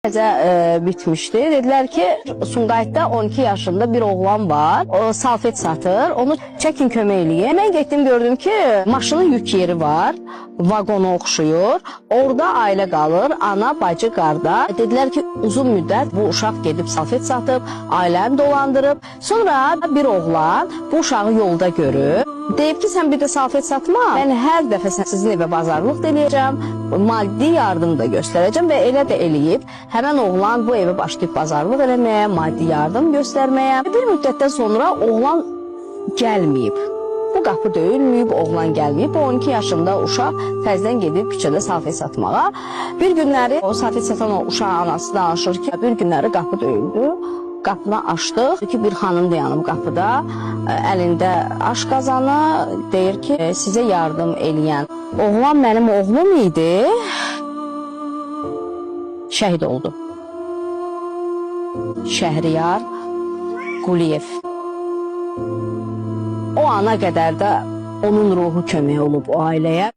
Bitmişdi. Dediler ki Sumqayıtda 12 yaşında bir oğlan var. O salfet satır. Onu çəkin kömək eləyin. Mən getdim gördüm ki maşının yük yeri var. Vagona oxşuyur. Orada ailə qalır. Ana, bacı, qardaş. Dedilər ki uzun müddət bu uşaq gedib salfet satıb, ailəni dolandırıb. Sonra bir oğlan bu uşağı yolda görüb. Deyib ki sən bir də salfet satma. Mən hər dəfə sizin evə bazarlıq eləyəcəm. Maddi yardım da göstərəcəm və elə də eləyib. Həmən oğlan bu evə başlayıb bazarlıq eləməyə, maddi yardım göstərməyə. Bir müddətdən sonra oğlan gəlməyib. Bu qapı döyülməyib, oğlan gəlməyib. 12 yaşında uşaq təzədən gedib küçədə salfet satmağa. Bir günləri o salfet satan o uşağın anası danışır ki, bir günləri qapı döyüldü. Qapını açdıq ki, bir xanım dayanıb qapıda, əlində aş qazanı, deyir ki, sizə yardım eləyən oğlan mənim oğlum idi, şəhid oldu. Şəhriyar Quliyev. O ana qədər də onun ruhu kömək olub o ailəyə.